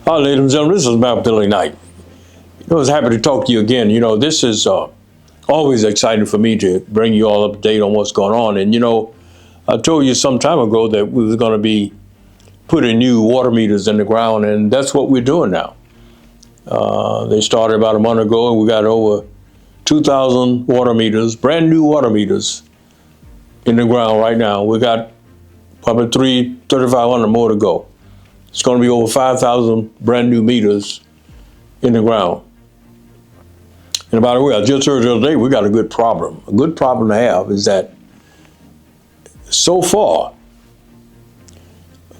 Hi, ladies and gentlemen, this is Matt Billy Knight. I was happy to talk to you again. This is always exciting for me to bring you all up to date on what's going on. And, I told you some time ago that we were going to be putting new water meters in the ground, and that's what we're doing now. They started about a month ago, and we got over 2,000 water meters, brand new water meters in the ground right now. We got probably 3,500 more to go. It's going to be over 5,000 brand new meters in the ground. And by the way, I just heard the other day, we got a good problem. A good problem to have is that so far,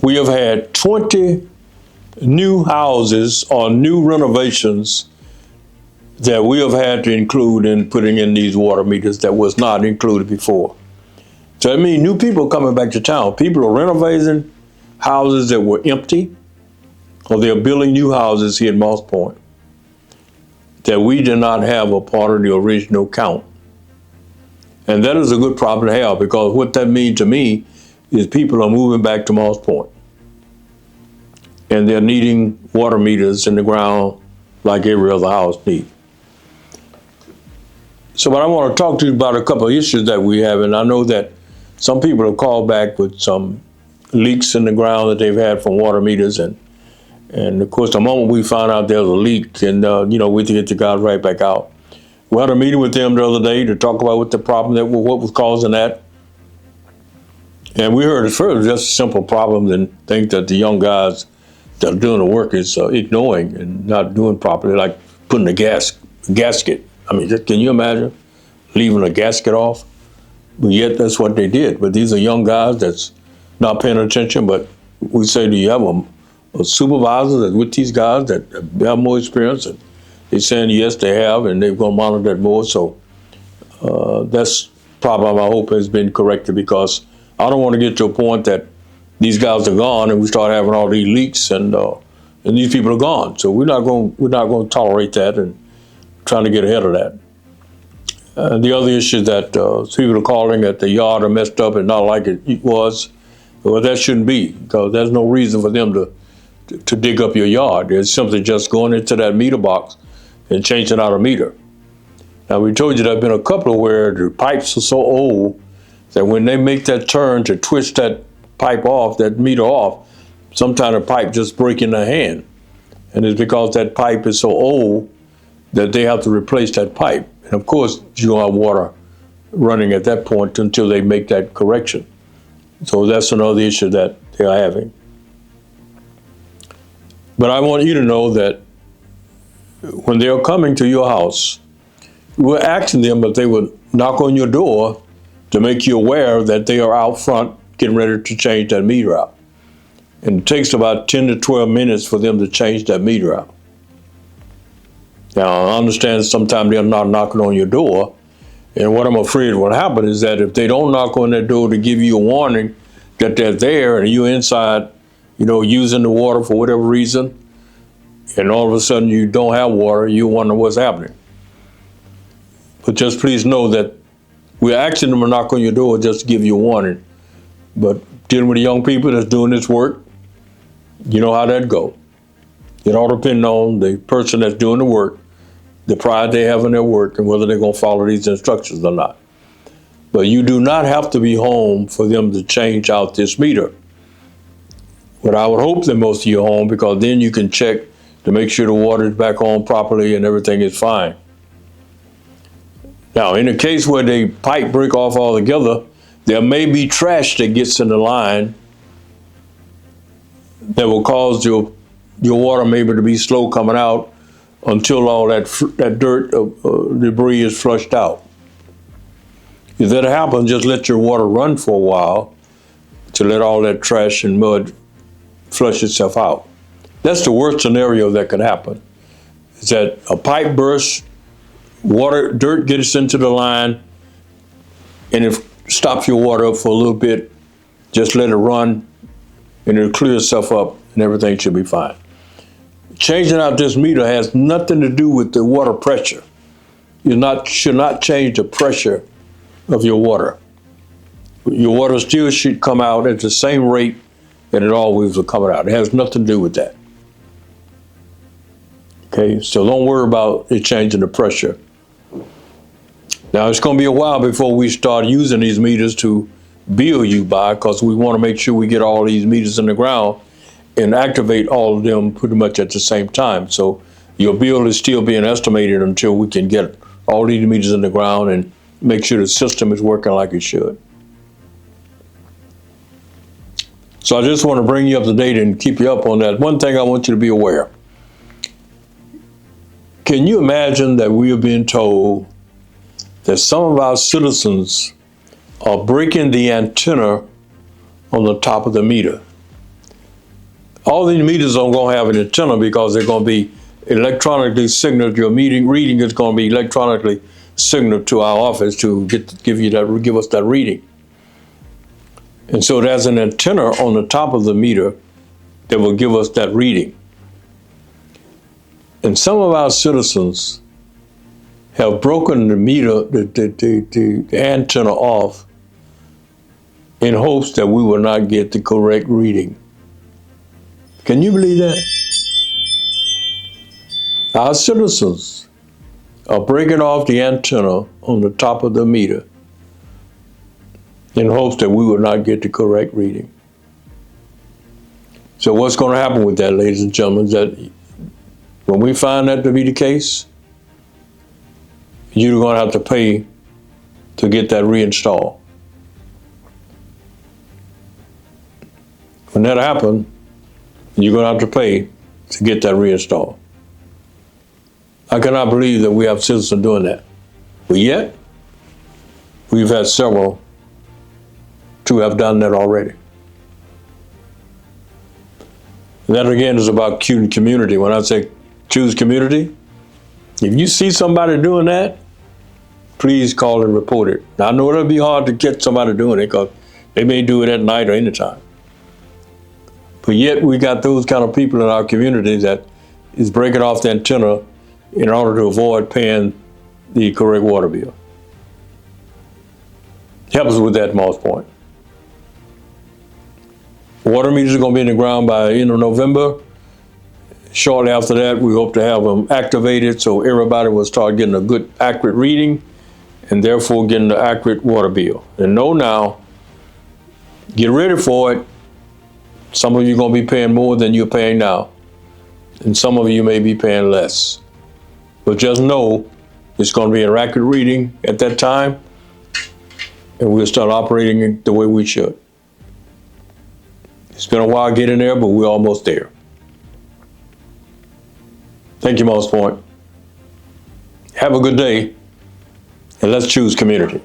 we have had 20 new houses or new renovations that we have had to include in putting in these water meters that was not included before. So that means new people coming back to town. People are renovating houses that were empty, or they're building new houses here in Moss Point that we did not have a part of the original count. And that is a good problem to have, because what that means to me is people are moving back to Moss Point. And they're needing water meters in the ground like every other house needs. So but I want to talk to you about a couple of issues that we have, and I know that some people have called back with some leaks in the ground that they've had from water meters, and of course the moment we found out there was a leak, and we had to get the guys right back out. We had a meeting with them the other day to talk about what the problem, what was causing that, and we heard at first it was just a simple problem, and think that the young guys that are doing the work is ignoring and not doing properly, like putting a gasket. I mean, can you imagine leaving a gasket off? But yet that's what they did. But these are young guys that's not paying attention. But we say, do you have a supervisor that's with these guys that have more experience? And they're saying yes, they have, and they're going to monitor that more. So that's problem I hope has been corrected, because I don't want to get to a point that these guys are gone and we start having all these leaks and these people are gone. So we're not going to tolerate that, and trying to get ahead of that. The other issue that people are calling that the yard are messed up and not like it was, well, that shouldn't be, because there's no reason for them to dig up your yard. It's simply just going into that meter box and changing out a meter. Now, we told you there have been a couple where the pipes are so old that when they make that turn to twist that pipe off, that meter off, sometimes the pipe just breaks in their hand. And it's because that pipe is so old that they have to replace that pipe. And of course, you don't have water running at that point until they make that correction. So that's another issue that they are having. But I want you to know that when they are coming to your house, we're asking them if they would knock on your door to make you aware that they are out front getting ready to change that meter out. And it takes about 10 to 12 minutes for them to change that meter out. Now, I understand sometimes they're not knocking on your door, and what I'm afraid will happen is that if they don't knock on that door to give you a warning that they're there and you're inside, using the water for whatever reason, and all of a sudden you don't have water, you wonder what's happening. But just please know that we're asking them to knock on your door just to give you a warning. But dealing with the young people that's doing this work, you know how that goes. It all depends on the person that's doing the work, the pride they have in their work, and whether they're going to follow these instructions or not. But you do not have to be home for them to change out this meter. But I would hope that most of you are home, because then you can check to make sure the water is back on properly and everything is fine. Now, in a case where the pipe break off altogether, there may be trash that gets in the line that will cause your water maybe to be slow coming out until all that dirt, debris is flushed out. If that happens, just let your water run for a while to let all that trash and mud flush itself out. That's the worst scenario that could happen, is that a pipe bursts, dirt gets into the line, and it stops your water up for a little bit. Just let it run, and it'll clear itself up, and everything should be fine. Changing out this meter has nothing to do with the water pressure. You should not change the pressure of your water. Your water still should come out at the same rate that it always will come out. It has nothing to do with that. Okay, so don't worry about it changing the pressure. Now, it's going to be a while before we start using these meters to bill you by, because we want to make sure we get all these meters in the ground and activate all of them pretty much at the same time. So your bill is still being estimated until we can get all these meters in the ground and make sure the system is working like it should. So I just want to bring you up to date and keep you up on that. One thing I want you to be aware. Can you imagine that we are being told that some of our citizens are breaking the antenna on the top of the meter? All these meters are going to have an antenna because they're going to be electronically signaled. Your reading is going to be electronically signaled to our office to give us that reading. And so there's an antenna on the top of the meter that will give us that reading. And some of our citizens have broken the meter, the antenna off in hopes that we will not get the correct reading. Can you believe that? Our citizens are breaking off the antenna on the top of the meter in hopes that we will not get the correct reading. So what's going to happen with that, ladies and gentlemen, is that when we find that to be the case, you're going to have to pay to get that reinstalled. When that happens, you're going to have to pay to get that reinstalled. I cannot believe that we have citizens doing that. But yet, we've had several to have done that already. And that again is about choosing community. When I say choose community, if you see somebody doing that, please call and report it. Now, I know it'll be hard to get somebody doing it because they may do it at night or anytime. But yet we got those kind of people in our community that is breaking off the antenna in order to avoid paying the correct water bill. Help us with that, Moss Point. Water meters are going to be in the ground by the end of November. Shortly after that, we hope to have them activated so everybody will start getting a good, accurate reading and therefore getting the accurate water bill. And know now, get ready for it. Some of you are going to be paying more than you're paying now. And some of you may be paying less. But just know it's going to be an accurate reading at that time, and we'll start operating it the way we should. It's been a while getting there, but we're almost there. Thank you, Moss Point. Have a good day, and let's choose community.